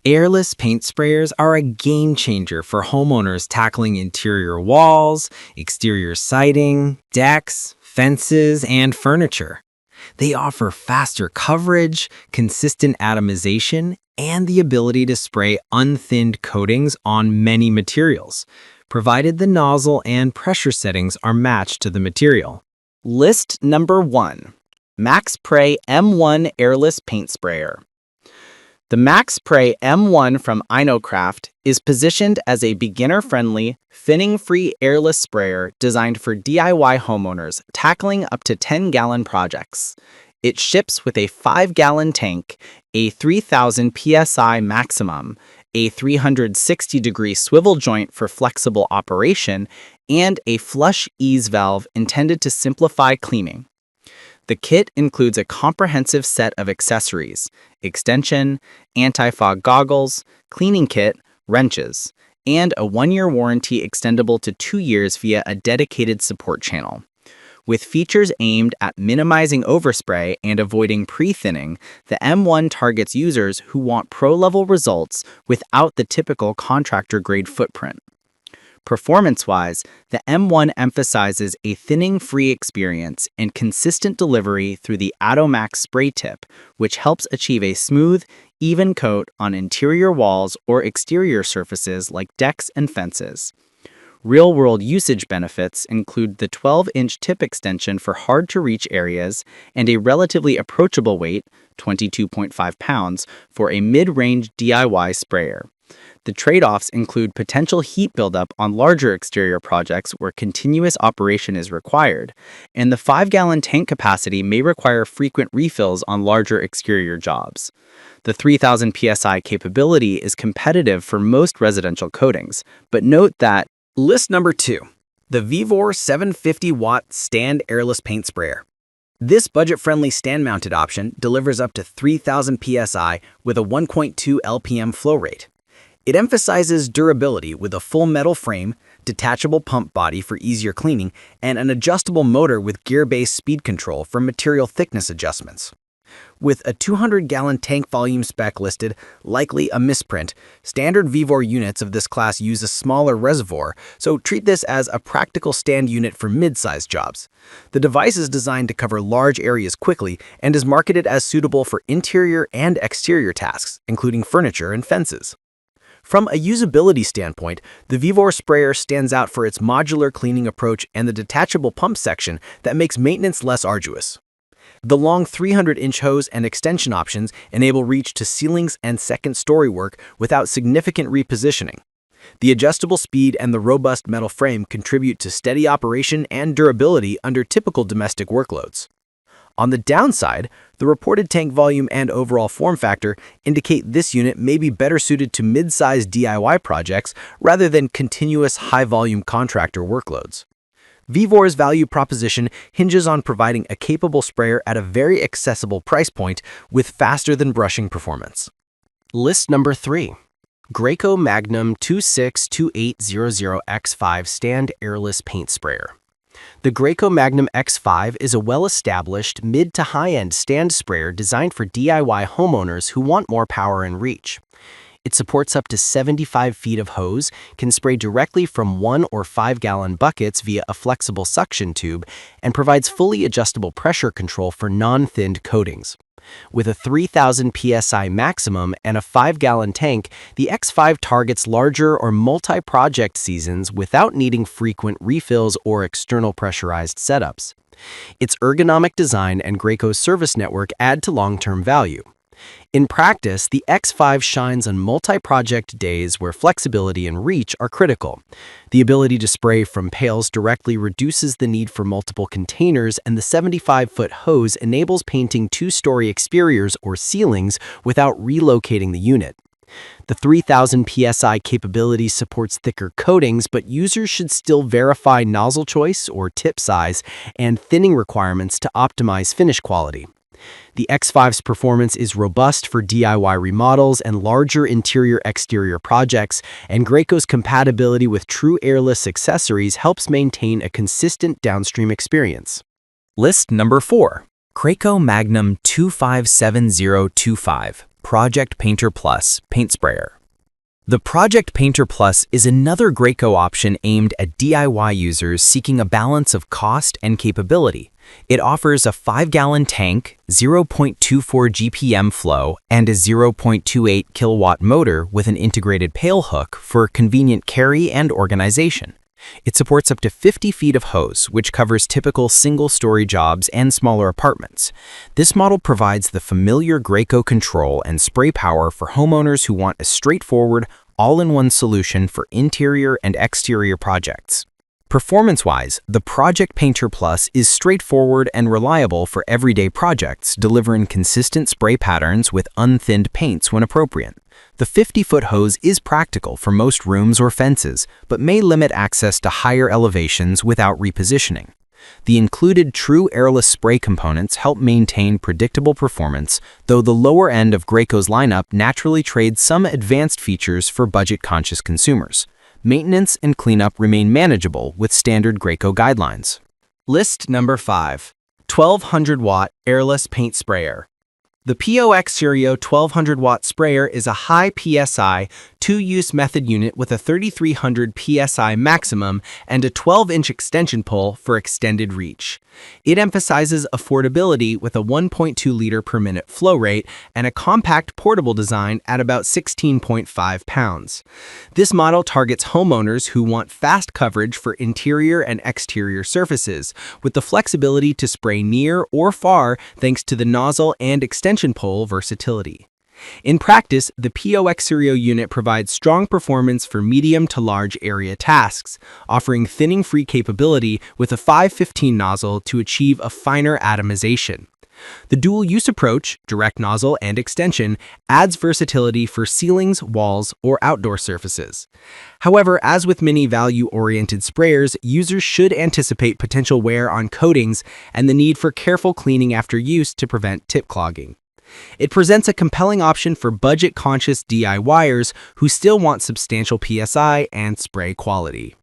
Airless paint sprayers are a game changer for homeowners tackling interior walls, exterior siding, decks, fences, and furniture. They offer faster coverage, consistent atomization, and the ability to spray unthinned coatings on many materials, provided the nozzle and pressure settings are matched to the material. List number 1. MaxSpray M1 Airless Paint Sprayer. The MaxSpray M1 from Inocraft is positioned as a beginner-friendly, thinning-free airless sprayer designed for DIY homeowners tackling up to 10-gallon projects. It ships with a 5-gallon tank, a 3,000 psi maximum, a 360-degree swivel joint for flexible operation, and a flush ease valve intended to simplify cleaning. The kit includes a comprehensive set of accessories: extension, anti-fog goggles, cleaning kit, wrenches, and a 1-year warranty extendable to 2 years via a dedicated support channel. With features aimed at minimizing overspray and avoiding pre-thinning, the M1 targets users who want pro-level results without the typical contractor-grade footprint. Performance-wise, the M1 emphasizes a thinning-free experience and consistent delivery through the Atomax spray tip, which helps achieve a smooth, even coat on interior walls or exterior surfaces like decks and fences. Real-world usage benefits include the 12-inch tip extension for hard-to-reach areas and a relatively approachable weight, 22.5 pounds, for a mid-range DIY sprayer. The trade-offs include potential heat buildup on larger exterior projects where continuous operation is required, and the 5-gallon tank capacity may require frequent refills on larger exterior jobs. The 3,000 psi capability is competitive for most residential coatings, but note that List number 2. The Vevor 750-watt stand airless paint sprayer. This budget-friendly stand-mounted option delivers up to 3,000 psi with a 1.2 LPM flow rate. It emphasizes durability with a full metal frame, detachable pump body for easier cleaning, and an adjustable motor with gear-based speed control for material thickness adjustments. With a 200-gallon tank volume spec listed, likely a misprint, standard Vevor units of this class use a smaller reservoir, so treat this as a practical stand unit for mid-sized jobs. The device is designed to cover large areas quickly and is marketed as suitable for interior and exterior tasks, including furniture and fences. From a usability standpoint, the Vevor sprayer stands out for its modular cleaning approach and the detachable pump section that makes maintenance less arduous. The long 300-inch hose and extension options enable reach to ceilings and second-story work without significant repositioning. The adjustable speed and the robust metal frame contribute to steady operation and durability under typical domestic workloads. On the downside, the reported tank volume and overall form factor indicate this unit may be better suited to mid-sized DIY projects rather than continuous high-volume contractor workloads. Vevor's value proposition hinges on providing a capable sprayer at a very accessible price point with faster-than-brushing performance. List number 3. Graco Magnum 262800X5 Stand Airless Paint Sprayer. The Graco Magnum X5 is a well-established mid to high-end stand sprayer designed for DIY homeowners who want more power and reach. It supports up to 75 feet of hose, can spray directly from 1 or 5-gallon buckets via a flexible suction tube, and provides fully adjustable pressure control for non-thinned coatings. With a 3,000 psi maximum and a 5-gallon tank, the X5 targets larger or multi-project seasons without needing frequent refills or external pressurized setups. Its ergonomic design and Graco's service network add to long-term value. In practice, the X5 shines on multi-project days where flexibility and reach are critical. The ability to spray from pails directly reduces the need for multiple containers, and the 75-foot hose enables painting 2-story exteriors or ceilings without relocating the unit. The 3,000 psi capability supports thicker coatings, but users should still verify nozzle choice or tip size and thinning requirements to optimize finish quality. The X5's performance is robust for DIY remodels and larger interior-exterior projects, and Graco's compatibility with true airless accessories helps maintain a consistent downstream experience. List number 4. Graco Magnum 257025. Project Painter Plus Paint Sprayer. The Project Painter Plus is another Graco option aimed at DIY users seeking a balance of cost and capability. It offers a 5-gallon tank, 0.24 GPM flow, and a 0.28 kilowatt motor with an integrated pail hook for convenient carry and organization. It supports up to 50 feet of hose, which covers typical single-story jobs and smaller apartments. This model provides the familiar Graco control and spray power for homeowners who want a straightforward, all-in-one solution for interior and exterior projects. Performance-wise, the Project Painter Plus is straightforward and reliable for everyday projects, delivering consistent spray patterns with unthinned paints when appropriate. The 50-foot hose is practical for most rooms or fences, but may limit access to higher elevations without repositioning. The included true airless spray components help maintain predictable performance, though the lower end of Graco's lineup naturally trades some advanced features for budget-conscious consumers. Maintenance and cleanup remain manageable with standard Graco guidelines. List number 5. 1200-watt airless paint sprayer. The POX Serio 1200-watt sprayer is a high PSI, two-use method unit with a 3300 PSI maximum and a 12-inch extension pole for extended reach. It emphasizes affordability with a 1.2 liter per minute flow rate and a compact portable design at about 16.5 pounds. This model targets homeowners who want fast coverage for interior and exterior surfaces, with the flexibility to spray near or far thanks to the nozzle and extension pole versatility. In practice, the POX Serio unit provides strong performance for medium to large area tasks, offering thinning-free capability with a 515 nozzle to achieve a finer atomization. The dual-use approach, direct nozzle and extension, adds versatility for ceilings, walls, or outdoor surfaces. However, as with many value-oriented sprayers, users should anticipate potential wear on coatings and the need for careful cleaning after use to prevent tip clogging. It presents a compelling option for budget-conscious DIYers who still want substantial PSI and spray quality.